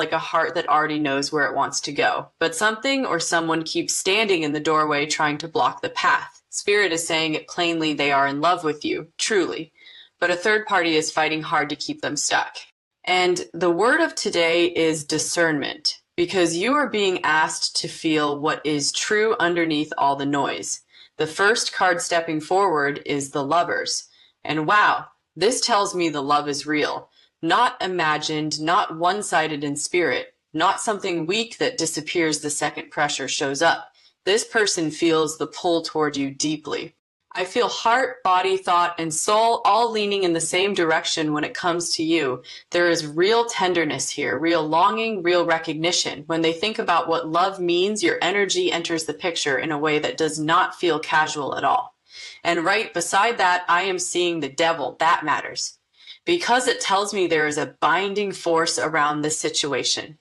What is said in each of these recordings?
like a heart that already knows where it wants to go. But something or someone keeps standing in the doorway trying to block the path. Spirit is saying it plainly, they are in love with you, truly. But a third party is fighting hard to keep them stuck. And the word of today is discernment, because you are being asked to feel what is true underneath all the noise. The first card stepping forward is the Lovers. And wow, this tells me the love is real. Not imagined, not one-sided in spirit, not something weak that disappears the second pressure shows up. This person feels the pull toward you deeply. I feel heart, body, thought, and soul all leaning in the same direction when it comes to you. There is real tenderness here, real longing, real recognition. When they think about what love means, your energy enters the picture in a way that does not feel casual at all. And right beside that, I am seeing the devil. That matters, because it tells me there is a binding force around this situation,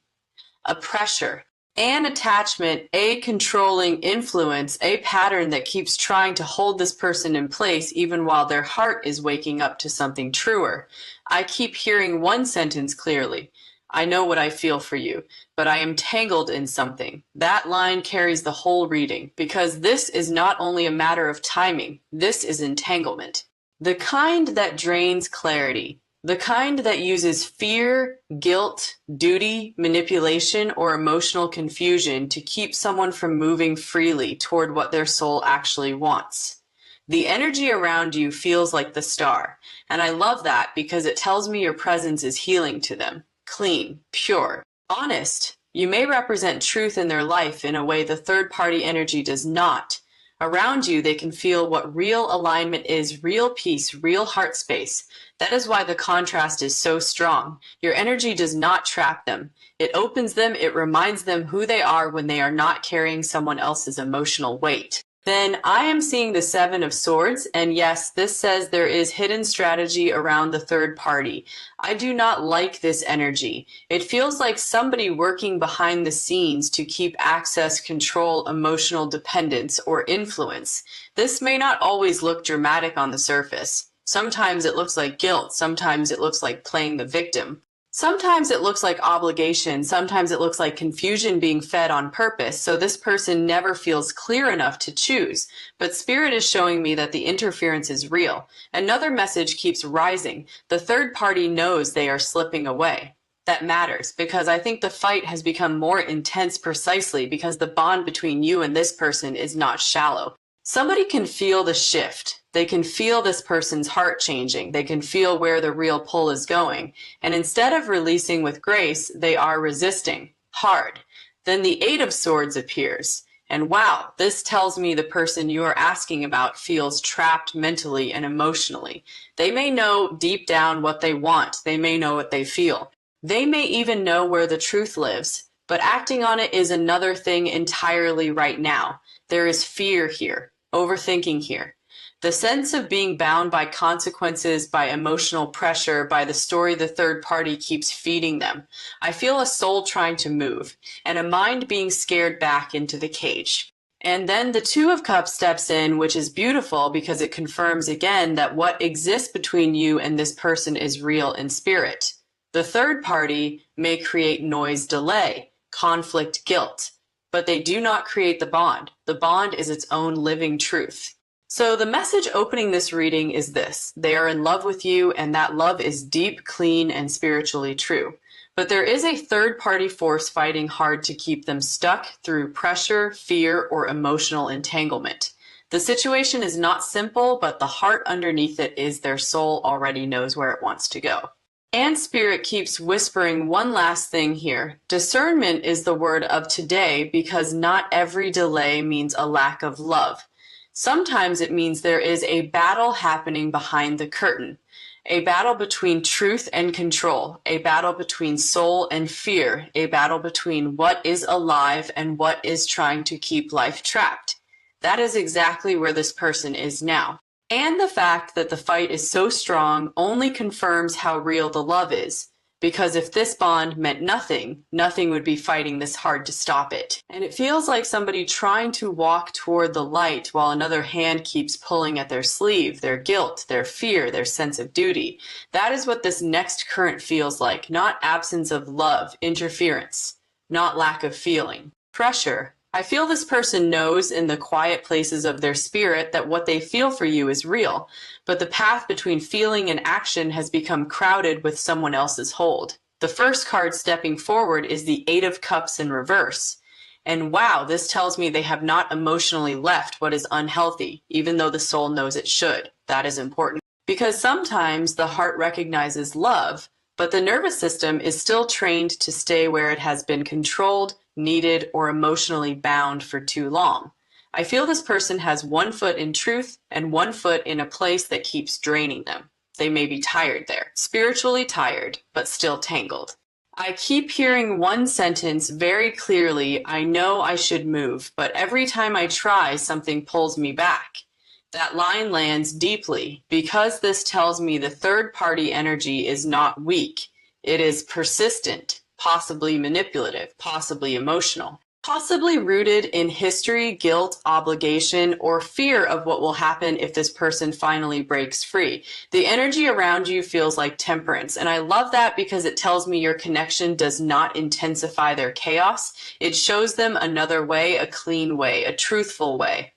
a pressure, an attachment, a controlling influence, a pattern that keeps trying to hold this person in place even while their heart is waking up to something truer. I keep hearing one sentence clearly. I know what I feel for you, but I am tangled in something. That line carries the whole reading, because this is not only a matter of timing, this is entanglement. The kind that drains clarity, the kind that uses fear, guilt, duty, manipulation, or emotional confusion to keep someone from moving freely toward what their soul actually wants. The energy around you feels like the star, and I love that because it tells me your presence is healing to them. Clean, pure, honest. You may represent truth in their life in a way the third-party energy does not. Around you, they can feel what real alignment is, real peace, real heart space. That is why the contrast is so strong. Your energy does not trap them. It opens them, it reminds them who they are when they are not carrying someone else's emotional weight. Then I am seeing the Seven of Swords, and yes, this says there is hidden strategy around the third party. I do not like this energy. It feels like somebody working behind the scenes to keep access, control, emotional dependence, or influence. This may not always look dramatic on the surface. Sometimes it looks like guilt. Sometimes it looks like playing the victim. Sometimes it looks like obligation. Sometimes it looks like confusion being fed on purpose, so this person never feels clear enough to choose. But Spirit is showing me that the interference is real. Another message keeps rising. The third party knows they are slipping away. That matters, because I think the fight has become more intense precisely because the bond between you and this person is not shallow. Somebody can feel the shift. They can feel this person's heart changing. They can feel where the real pull is going. And instead of releasing with grace, they are resisting hard. Then the Eight of Swords appears. And wow, this tells me the person you are asking about feels trapped mentally and emotionally. They may know deep down what they want. They may know what they feel. They may even know where the truth lives. But acting on it is another thing entirely right now. There is fear here, overthinking here. The sense of being bound by consequences, by emotional pressure, by the story the third party keeps feeding them. I feel a soul trying to move, and a mind being scared back into the cage. And then the Two of Cups steps in, which is beautiful because it confirms again that what exists between you and this person is real in spirit. The third party may create noise, delay, conflict, guilt, but they do not create the bond. The bond is its own living truth. So the message opening this reading is this: they are in love with you, and that love is deep, clean, and spiritually true. But there is a third-party force fighting hard to keep them stuck through pressure, fear, or emotional entanglement. The situation is not simple, but the heart underneath it is their soul already knows where it wants to go. And Spirit keeps whispering one last thing here. Discernment is the word of today because not every delay means a lack of love. Sometimes it means there is a battle happening behind the curtain, a battle between truth and control, a battle between soul and fear, a battle between what is alive and what is trying to keep life trapped. That is exactly where this person is now. And the fact that the fight is so strong only confirms how real the love is. Because if this bond meant nothing, nothing would be fighting this hard to stop it. And it feels like somebody trying to walk toward the light while another hand keeps pulling at their sleeve, their guilt, their fear, their sense of duty. That is what this next current feels like, not absence of love, interference, not lack of feeling. Pressure. I feel this person knows in the quiet places of their spirit that what they feel for you is real, but the path between feeling and action has become crowded with someone else's hold. The first card stepping forward is the Eight of Cups in reverse. And wow, this tells me they have not emotionally left what is unhealthy, even though the soul knows it should. That is important. Because sometimes the heart recognizes love, but the nervous system is still trained to stay where it has been controlled, needed, or emotionally bound for too long. I feel this person has one foot in truth and one foot in a place that keeps draining them. They may be tired there, spiritually tired, but still tangled. I keep hearing one sentence very clearly, I know I should move, but every time I try, something pulls me back. That line lands deeply because this tells me the third party energy is not weak. It is persistent, possibly manipulative, possibly emotional, possibly rooted in history, guilt, obligation, or fear of what will happen if this person finally breaks free. The energy around you feels like temperance, and I love that because it tells me your connection does not intensify their chaos. It shows them another way, a clean way, a truthful way.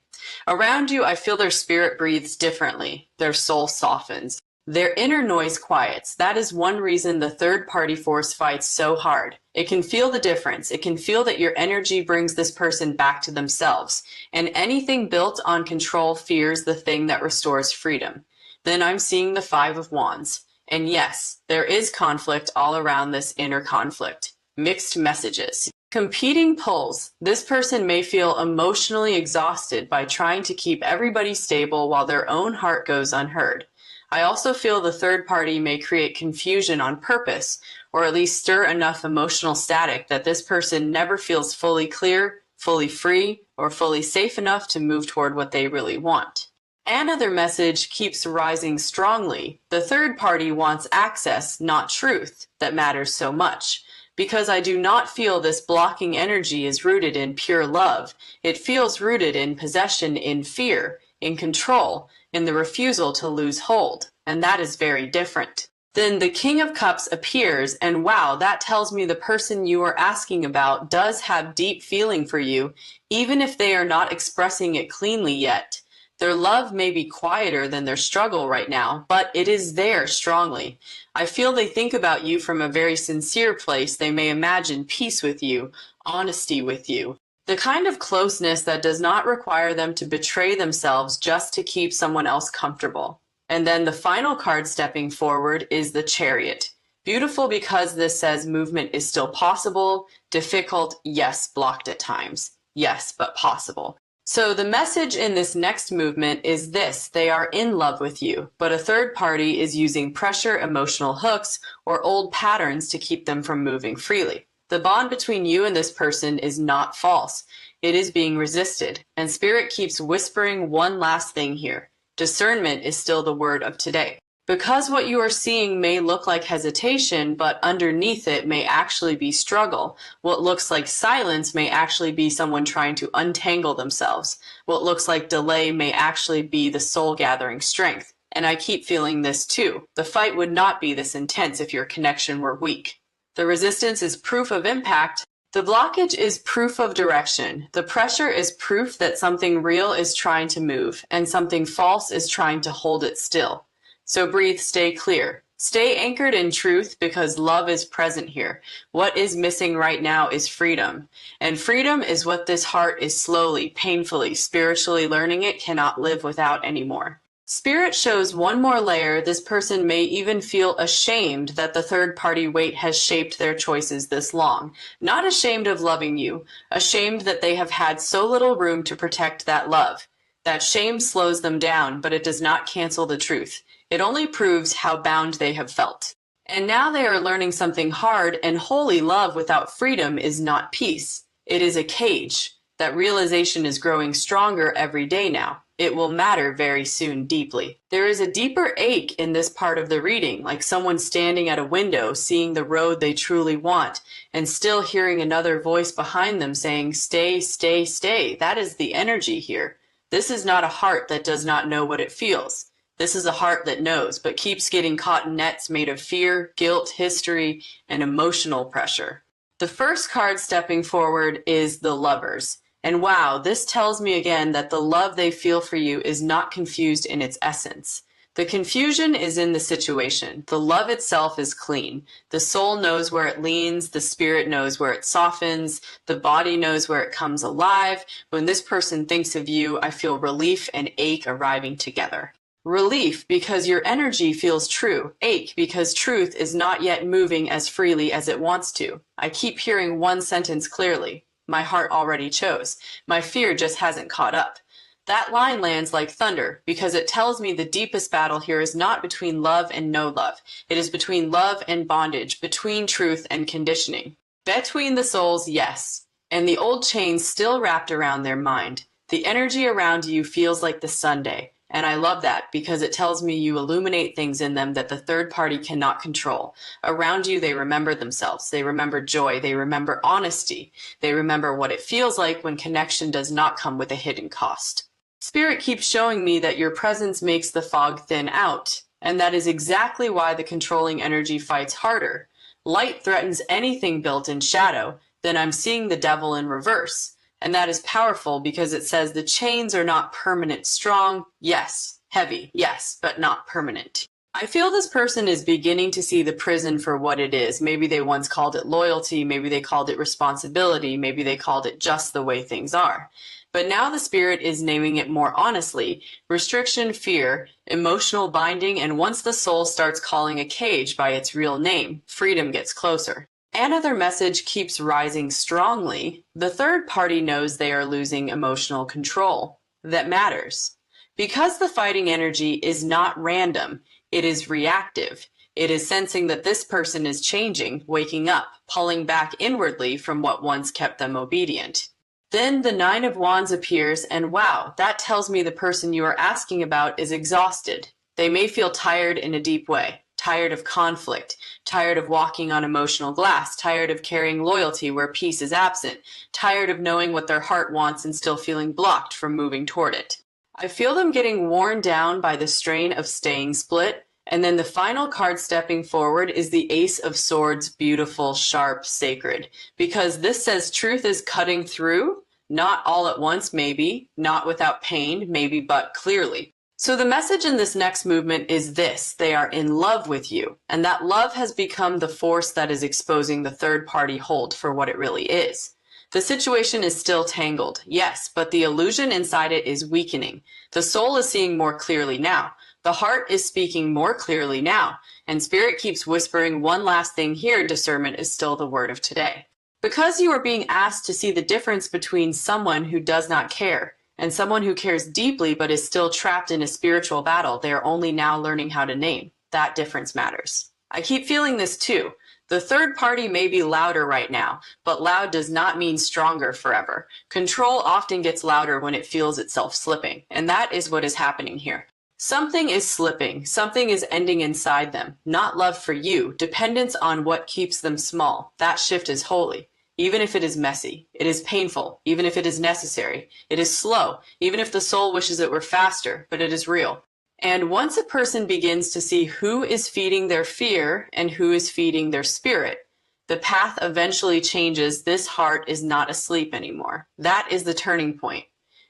Around you, I feel their spirit breathes differently. Their soul softens. Their inner noise quiets. That is one reason the third party force fights so hard. It can feel the difference. It can feel that your energy brings this person back to themselves. And anything built on control fears the thing that restores freedom. Then I'm seeing the Five of Wands. And yes, there is conflict all around this inner conflict. Mixed messages. Competing pulls. This person may feel emotionally exhausted by trying to keep everybody stable while their own heart goes unheard. I also feel the third party may create confusion on purpose, or at least stir enough emotional static that this person never feels fully clear, fully free, or fully safe enough to move toward what they really want. Another message keeps rising strongly. The third party wants access, not truth, that matters so much. Because I do not feel this blocking energy is rooted in pure love. It feels rooted in possession, in fear, in control, in the refusal to lose hold. And that is very different. Then the King of Cups appears, and wow, that tells me the person you are asking about does have deep feeling for you, even if they are not expressing it cleanly yet. Their love may be quieter than their struggle right now, but it is there strongly. I feel they think about you from a very sincere place. They may imagine peace with you, honesty with you, the kind of closeness that does not require them to betray themselves just to keep someone else comfortable. And then the final card stepping forward is the Chariot. Beautiful because this says movement is still possible, difficult, yes, blocked at times, yes, but possible. So the message in this next movement is this: they are in love with you, but a third party is using pressure, emotional hooks, or old patterns to keep them from moving freely. The bond between you and this person is not false. It is being resisted, and Spirit keeps whispering one last thing here. Discernment is still the word of today. Because what you are seeing may look like hesitation, but underneath it may actually be struggle. What looks like silence may actually be someone trying to untangle themselves. What looks like delay may actually be the soul gathering strength. And I keep feeling this too. The fight would not be this intense if your connection were weak. The resistance is proof of impact. The blockage is proof of direction. The pressure is proof that something real is trying to move, and something false is trying to hold it still. So breathe, stay clear. Stay anchored in truth because love is present here. What is missing right now is freedom. And freedom is what this heart is slowly, painfully, spiritually learning it cannot live without anymore. Spirit shows one more layer. This person may even feel ashamed that the third party weight has shaped their choices this long. Not ashamed of loving you, ashamed that they have had so little room to protect that love. That shame slows them down, but it does not cancel the truth. It only proves how bound they have felt. And now they are learning something hard, and holy love without freedom is not peace. It is a cage. That realization is growing stronger every day now. It will matter very soon deeply. There is a deeper ache in this part of the reading, like someone standing at a window, seeing the road they truly want, and still hearing another voice behind them saying, stay, stay, stay. That is the energy here. This is not a heart that does not know what it feels. This is a heart that knows, but keeps getting caught in nets made of fear, guilt, history, and emotional pressure. The first card stepping forward is the Lovers. And wow, this tells me again that the love they feel for you is not confused in its essence. The confusion is in the situation. The love itself is clean. The soul knows where it leans. The spirit knows where it softens. The body knows where it comes alive. When this person thinks of you, I feel relief and ache arriving together. Relief because your energy feels true. Ache because truth is not yet moving as freely as it wants to. I keep hearing one sentence clearly. My heart already chose. My fear just hasn't caught up. That line lands like thunder because it tells me the deepest battle here is not between love and no love. It is between love and bondage, between truth and conditioning. Between the souls, yes, and the old chains still wrapped around their mind. The energy around you feels like the Sunday. And I love that because it tells me you illuminate things in them that the third party cannot control. Around you, they remember themselves. They remember joy. They remember honesty. They remember what it feels like when connection does not come with a hidden cost. Spirit keeps showing me that your presence makes the fog thin out. And that is exactly why the controlling energy fights harder. Light threatens anything built in shadow. Then I'm seeing the devil in reverse. And that is powerful because it says the chains are not permanent. Strong, yes. Heavy, yes, but not permanent. I feel this person is beginning to see the prison for what it is. Maybe they once called it loyalty. Maybe they called it responsibility. Maybe they called it just the way things are. But now the spirit is naming it more honestly. Restriction, fear, emotional binding, and once the soul starts calling a cage by its real name, freedom gets closer. Another message keeps rising strongly. The third party knows they are losing emotional control. That matters. Because the fighting energy is not random, it is reactive. It is sensing that this person is changing, waking up, pulling back inwardly from what once kept them obedient. Then the Nine of Wands appears, and wow, that tells me the person you are asking about is exhausted. They may feel tired in a deep way. Tired of conflict, tired of walking on emotional glass, tired of carrying loyalty where peace is absent, tired of knowing what their heart wants and still feeling blocked from moving toward it. I feel them getting worn down by the strain of staying split, and then the final card stepping forward is the Ace of Swords, beautiful, sharp, sacred, because this says truth is cutting through, not all at once maybe, not without pain maybe, but clearly. So the message in this next movement is this: they are in love with you, and that love has become the force that is exposing the third party hold for what it really is. The situation is still tangled, yes, but the illusion inside it is weakening. The soul is seeing more clearly now. The heart is speaking more clearly now, and spirit keeps whispering one last thing here: discernment is still the word of today. Because you are being asked to see the difference between someone who does not care and someone who cares deeply but is still trapped in a spiritual battle, they are only now learning how to name. That difference matters. I keep feeling this too. The third party may be louder right now, but loud does not mean stronger forever. Control often gets louder when it feels itself slipping, and that is what is happening here. Something is slipping. Something is ending inside them. Not love for you, dependence on what keeps them small. That shift is holy. Even if it is messy, it is painful, even if it is necessary, it is slow, even if the soul wishes it were faster, but it is real. And once a person begins to see who is feeding their fear and who is feeding their spirit, the path eventually changes. This heart is not asleep anymore. That is the turning point.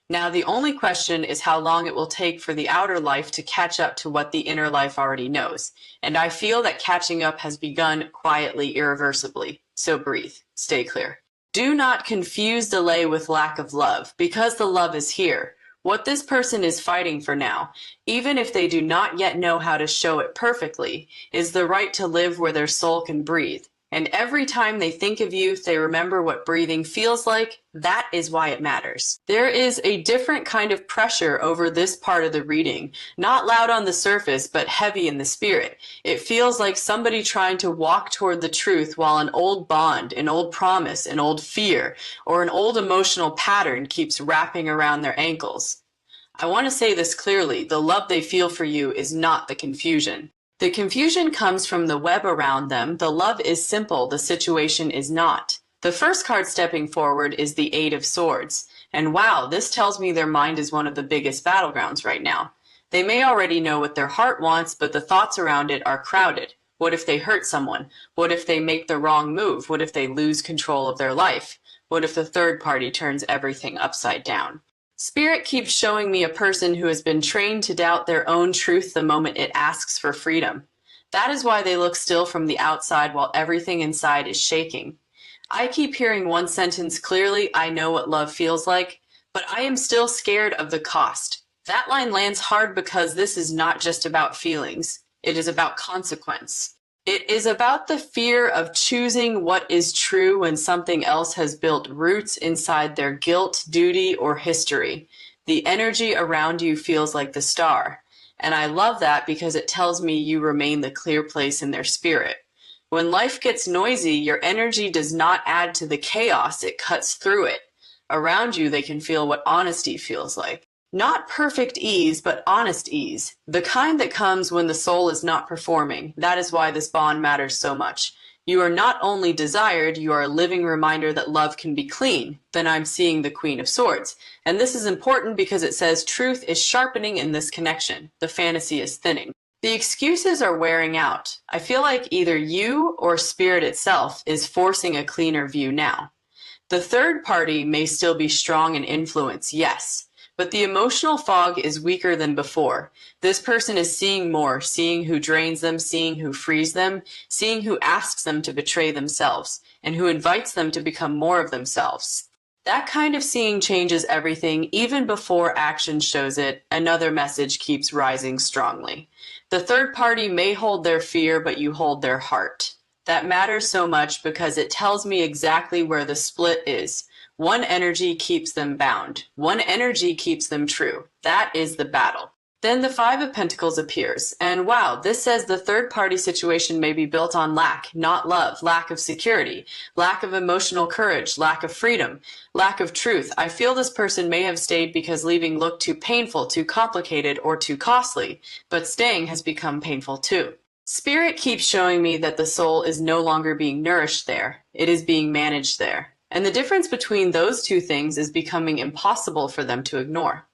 Now, the only question is how long it will take for the outer life to catch up to what the inner life already knows. And I feel that catching up has begun quietly, irreversibly. So breathe. Stay clear. Do not confuse delay with lack of love, because the love is here. What this person is fighting for now, even if they do not yet know how to show it perfectly, is the right to live where their soul can breathe. And every time they think of you, they remember what breathing feels like. That is why it matters. There is a different kind of pressure over this part of the reading. Not loud on the surface, but heavy in the spirit. It feels like somebody trying to walk toward the truth while an old bond, an old promise, an old fear, or an old emotional pattern keeps wrapping around their ankles. I want to say this clearly. The love they feel for you is not the confusion. The confusion comes from the web around them. The love is simple. The situation is not. The first card stepping forward is the Eight of Swords. And wow, this tells me their mind is one of the biggest battlegrounds right now. They may already know what their heart wants, but the thoughts around it are crowded. What if they hurt someone? What if they make the wrong move? What if they lose control of their life? What if the third party turns everything upside down? Spirit keeps showing me a person who has been trained to doubt their own truth the moment it asks for freedom. That is why they look still from the outside while everything inside is shaking. I keep hearing one sentence clearly: I know what love feels like, but I am still scared of the cost. That line lands hard because this is not just about feelings. It is about consequence. It is about the fear of choosing what is true when something else has built roots inside their guilt, duty, or history. The energy around you feels like the star. And I love that because it tells me you remain the clear place in their spirit. When life gets noisy, your energy does not add to the chaos, it cuts through it. Around you, they can feel what honesty feels like. Not perfect ease, but honest ease. The kind that comes when the soul is not performing. That is why this bond matters so much. You are not only desired, you are a living reminder that love can be clean. Then I'm seeing the Queen of Swords. And this is important because it says truth is sharpening in this connection. The fantasy is thinning. The excuses are wearing out. I feel like either you or spirit itself is forcing a cleaner view now. The third party may still be strong in influence, yes. But the emotional fog is weaker than before. This person is seeing more, seeing who drains them, seeing who frees them, seeing who asks them to betray themselves, and who invites them to become more of themselves. That kind of seeing changes everything. Even before action shows it, another message keeps rising strongly. The third party may hold their fear, but you hold their heart. That matters so much because it tells me exactly where the split is. One energy keeps them bound. One energy keeps them true. That is the battle. Then the Five of Pentacles appears. And wow, this says the third party situation may be built on lack, not love, lack of security, lack of emotional courage, lack of freedom, lack of truth. I feel this person may have stayed because leaving looked too painful, too complicated, or too costly. But staying has become painful too. Spirit keeps showing me that the soul is no longer being nourished there. It is being managed there. And the difference between those two things is becoming impossible for them to ignore.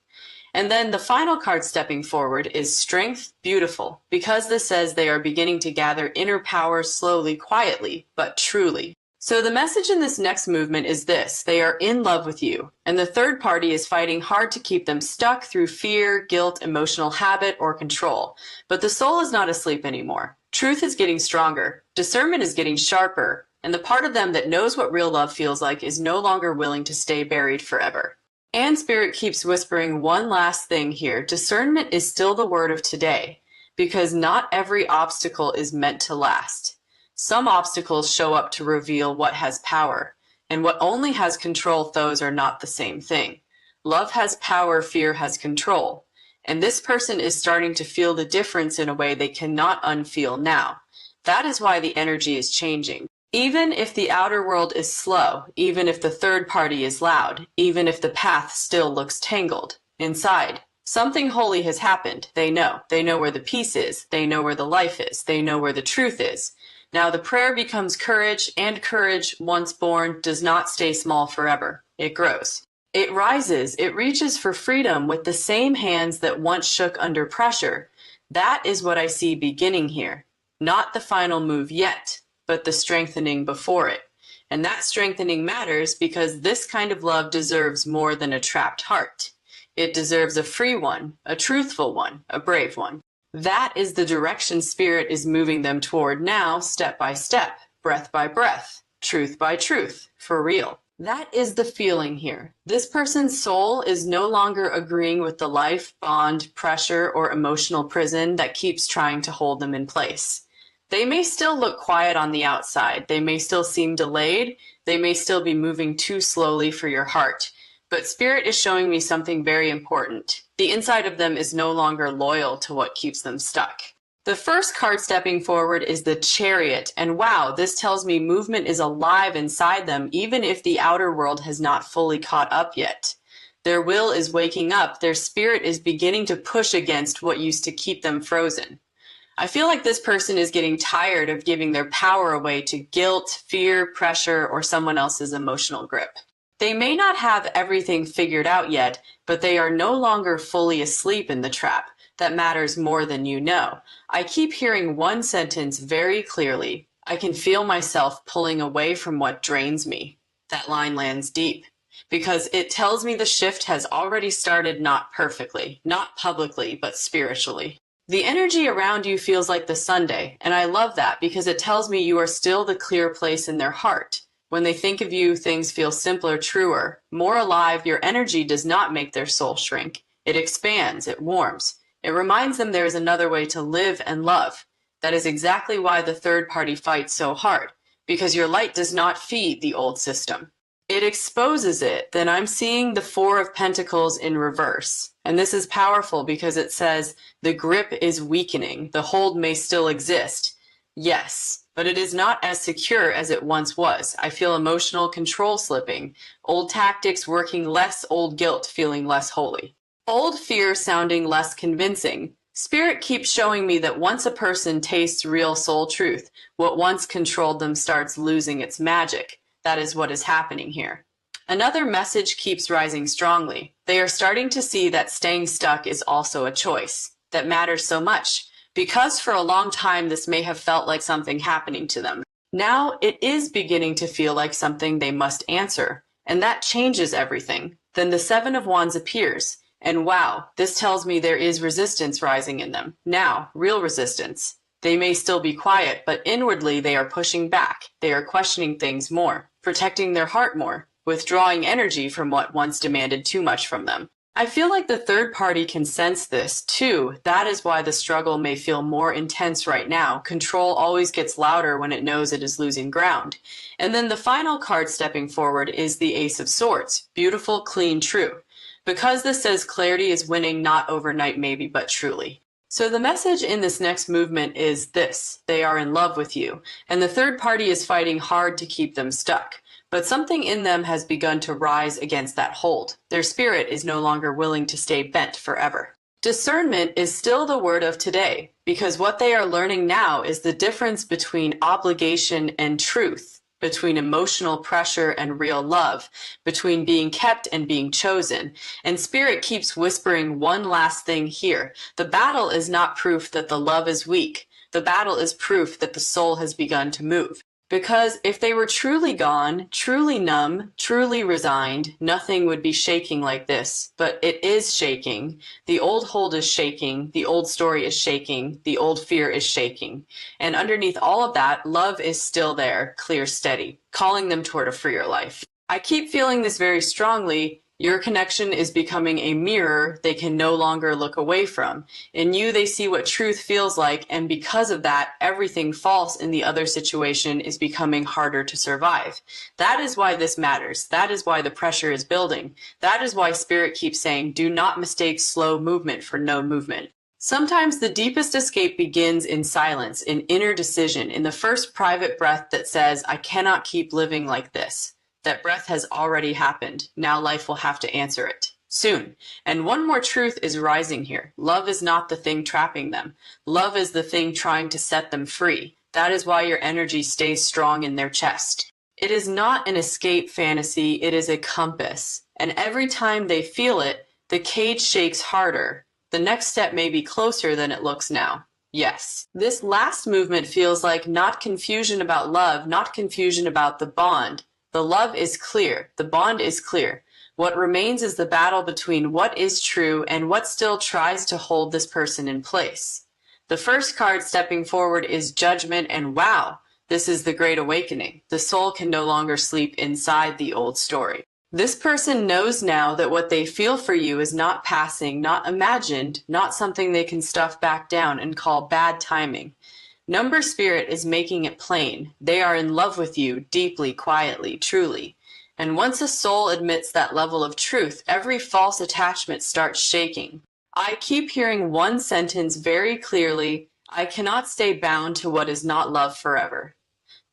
And then the final card stepping forward is Strength, Beautiful, because this says they are beginning to gather inner power slowly, quietly, but truly. So the message in this next movement is this: they are in love with you, and the third party is fighting hard to keep them stuck through fear, guilt, emotional habit, or control. But the soul is not asleep anymore. Truth is getting stronger. Discernment is getting sharper. And the part of them that knows what real love feels like is no longer willing to stay buried forever. And Spirit keeps whispering one last thing here. Discernment is still the word of today, because not every obstacle is meant to last. Some obstacles show up to reveal what has power, and what only has control. Those are not the same thing. Love has power, fear has control. And this person is starting to feel the difference in a way they cannot unfeel now. That is why the energy is changing. Even if the outer world is slow, even if the third party is loud, even if the path still looks tangled, inside, something holy has happened. They know. They know where the peace is. They know where the life is. They know where the truth is. Now the prayer becomes courage, and courage, once born, does not stay small forever. It grows. It rises. It reaches for freedom with the same hands that once shook under pressure. That is what I see beginning here. Not the final move yet, but the strengthening before it. And that strengthening matters because this kind of love deserves more than a trapped heart. It deserves a free one, a truthful one, a brave one. That is the direction Spirit is moving them toward now, step by step, breath by breath, truth by truth, for real. That is the feeling here. This person's soul is no longer agreeing with the life, bond, pressure, or emotional prison that keeps trying to hold them in place. They may still look quiet on the outside. They may still seem delayed. They may still be moving too slowly for your heart. But Spirit is showing me something very important. The inside of them is no longer loyal to what keeps them stuck. The first card stepping forward is the Chariot, and wow, this tells me movement is alive inside them, even if the outer world has not fully caught up yet. Their will is waking up. Their spirit is beginning to push against what used to keep them frozen. I feel like this person is getting tired of giving their power away to guilt, fear, pressure, or someone else's emotional grip. They may not have everything figured out yet, but they are no longer fully asleep in the trap. That matters more than you know. I keep hearing one sentence very clearly. I can feel myself pulling away from what drains me. That line lands deep because it tells me the shift has already started, not perfectly, not publicly, but spiritually. The energy around you feels like the Sunday, and I love that because it tells me you are still the clear place in their heart. When they think of you, things feel simpler, truer, more alive. Your energy does not make their soul shrink. It expands, it warms. It reminds them there is another way to live and love. That is exactly why the third party fights so hard, because your light does not feed the old system. It exposes it. Then I'm seeing the Four of Pentacles in reverse. And this is powerful because it says the grip is weakening. The hold may still exist. Yes, but it is not as secure as it once was. I feel emotional control slipping. Old tactics working less, old guilt feeling less holy. Old fear sounding less convincing. Spirit keeps showing me that once a person tastes real soul truth, what once controlled them starts losing its magic. That is what is happening here. Another message keeps rising strongly. They are starting to see that staying stuck is also a choice that matters so much, because for a long time this may have felt like something happening to them. Now it is beginning to feel like something they must answer, and that changes everything. Then the Seven of Wands appears, and wow, this tells me there is resistance rising in them. Now, real resistance. They may still be quiet, but inwardly they are pushing back. They are questioning things more, protecting their heart more, withdrawing energy from what once demanded too much from them. I feel like the third party can sense this too. That is why the struggle may feel more intense right now. Control always gets louder when it knows it is losing ground. And then the final card stepping forward is the Ace of Swords. Beautiful, clean, true. Because this says clarity is winning, not overnight maybe, but truly. So the message in this next movement is this: they are in love with you, and the third party is fighting hard to keep them stuck. But something in them has begun to rise against that hold. Their spirit is no longer willing to stay bent forever. Discernment is still the word of today, because what they are learning now is the difference between obligation and truth, between emotional pressure and real love, between being kept and being chosen. And Spirit keeps whispering one last thing here. The battle is not proof that the love is weak. The battle is proof that the soul has begun to move. Because if they were truly gone, truly numb, truly resigned, nothing would be shaking like this. But it is shaking. The old hold is shaking. The old story is shaking. The old fear is shaking. And underneath all of that, love is still there, clear, steady, calling them toward a freer life. I keep feeling this very strongly. Your connection is becoming a mirror they can no longer look away from. In you, they see what truth feels like, and because of that, everything false in the other situation is becoming harder to survive. That is why this matters. That is why the pressure is building. That is why Spirit keeps saying, do not mistake slow movement for no movement. Sometimes the deepest escape begins in silence, in inner decision, in the first private breath that says, I cannot keep living like this. That breath has already happened. Now life will have to answer it. Soon. And one more truth is rising here. Love is not the thing trapping them. Love is the thing trying to set them free. That is why your energy stays strong in their chest. It is not an escape fantasy. It is a compass. And every time they feel it, the cage shakes harder. The next step may be closer than it looks now. Yes. This last movement feels like not confusion about love, not confusion about the bond. The love is clear. The bond is clear. What remains is the battle between what is true and what still tries to hold this person in place. The first card stepping forward is Judgment, and wow, this is the Great Awakening. The soul can no longer sleep inside the old story. This person knows now that what they feel for you is not passing, not imagined, not something they can stuff back down and call bad timing. Number Spirit is making it plain. They are in love with you, deeply, quietly, truly. And once a soul admits that level of truth, every false attachment starts shaking. I keep hearing one sentence very clearly: I cannot stay bound to what is not love forever.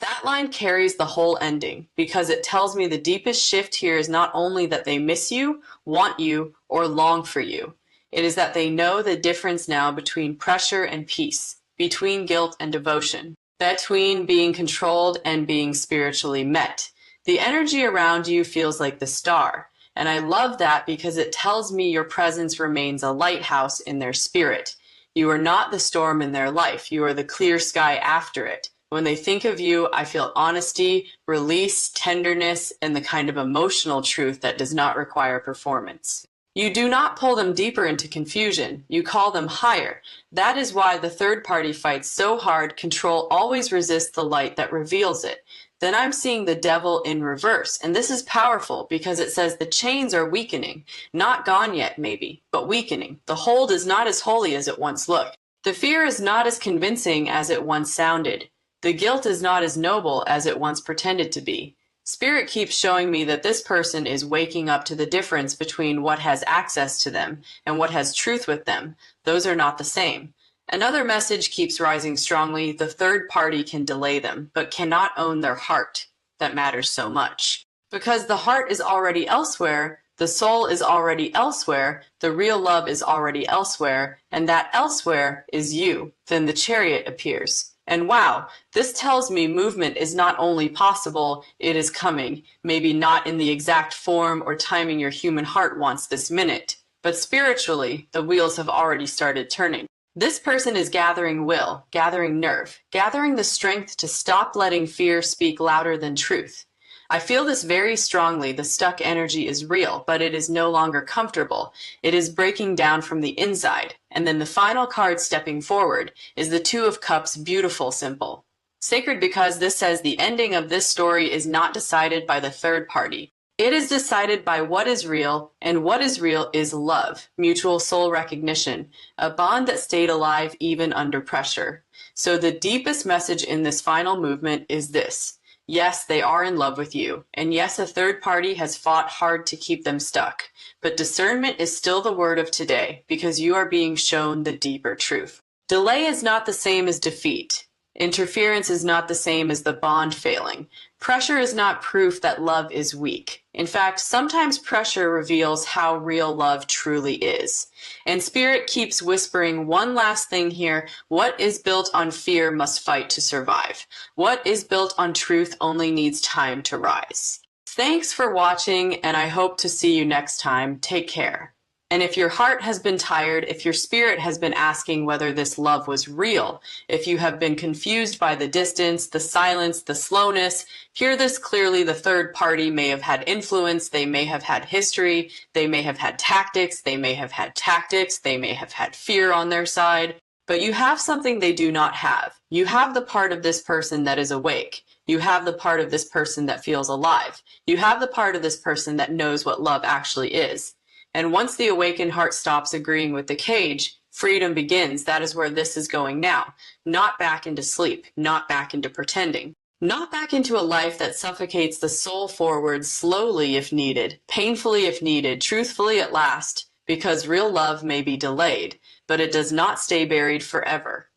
That line carries the whole ending because it tells me the deepest shift here is not only that they miss you, want you, or long for you. It is that they know the difference now between pressure and peace, between guilt and devotion, between being controlled and being spiritually met. The energy around you feels like the star, and I love that because it tells me your presence remains a lighthouse in their spirit. You are not the storm in their life, you are the clear sky after it. When they think of you, I feel honesty, release, tenderness, and the kind of emotional truth that does not require performance. You do not pull them deeper into confusion. You call them higher. That is why the third party fights so hard. Control always resists the light that reveals it. Then I'm seeing the devil in reverse. And this is powerful because it says the chains are weakening. Not gone yet, maybe, but weakening. The hold is not as holy as it once looked. The fear is not as convincing as it once sounded. The guilt is not as noble as it once pretended to be. Spirit keeps showing me that this person is waking up to the difference between what has access to them and what has truth with them. Those are not the same. Another message keeps rising strongly. The third party can delay them, but cannot own their heart. That matters so much. Because the heart is already elsewhere, the soul is already elsewhere, the real love is already elsewhere, and that elsewhere is you. Then the chariot appears. And wow, this tells me movement is not only possible, it is coming. Maybe not in the exact form or timing your human heart wants this minute, but spiritually, the wheels have already started turning. This person is gathering will, gathering nerve, gathering the strength to stop letting fear speak louder than truth. I feel this very strongly. The stuck energy is real, but it is no longer comfortable. It is breaking down from the inside. And then the final card stepping forward is the Two of Cups, beautiful, simple. Sacred because this says the ending of this story is not decided by the third party. It is decided by what is real, and what is real is love, mutual soul recognition, a bond that stayed alive even under pressure. So the deepest message in this final movement is this. Yes, they are in love with you, and yes, a third party has fought hard to keep them stuck, but discernment is still the word of today because you are being shown the deeper truth. Delay is not the same as defeat. Interference is not the same as the bond failing. Pressure is not proof that love is weak. In fact, sometimes pressure reveals how real love truly is. And Spirit keeps whispering one last thing here. What is built on fear must fight to survive. What is built on truth only needs time to rise. Thanks for watching, and I hope to see you next time. Take care. And if your heart has been tired, if your spirit has been asking whether this love was real, if you have been confused by the distance, the silence, the slowness, hear this clearly. The third party may have had influence, they may have had history, they may have had tactics, they may have had tactics, they may have had fear on their side, but you have something they do not have. You have the part of this person that is awake. You have the part of this person that feels alive. You have the part of this person that knows what love actually is. And once the awakened heart stops agreeing with the cage, freedom begins. That is where this is going now. Not back into sleep, not back into pretending, not back into a life that suffocates the soul forward slowly if needed, painfully if needed, truthfully at last, because real love may be delayed, but it does not stay buried forever.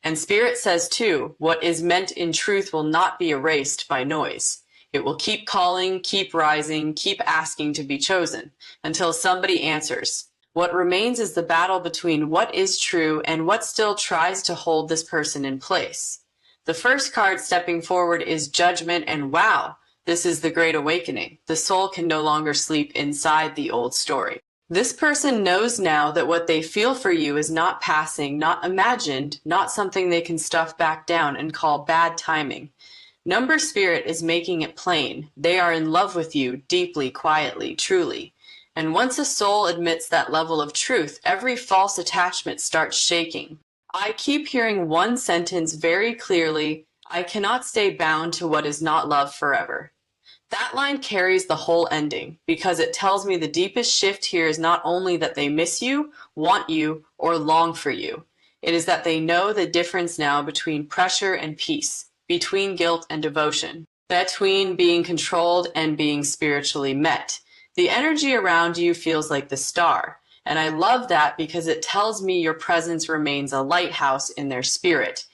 And Spirit says too, what is meant in truth will not be erased by noise. It will keep calling, keep rising, keep asking to be chosen, until somebody answers. What remains is the battle between what is true and what still tries to hold this person in place. The first card stepping forward is judgment, and wow, this is the great awakening. The soul can no longer sleep inside the old story. This person knows now that what they feel for you is not passing, not imagined, not something they can stuff back down and call bad timing. Number Spirit is making it plain. They are in love with you deeply, quietly, truly. And once a soul admits that level of truth, every false attachment starts shaking. I keep hearing one sentence very clearly. I cannot stay bound to what is not love forever. That line carries the whole ending because it tells me the deepest shift here is not only that they miss you, want you, or long for you. It is that they know the difference now between pressure and peace, between guilt and devotion, between being controlled and being spiritually met. The energy around you feels like the star, and I love that because it tells me your presence remains a lighthouse in their spirit.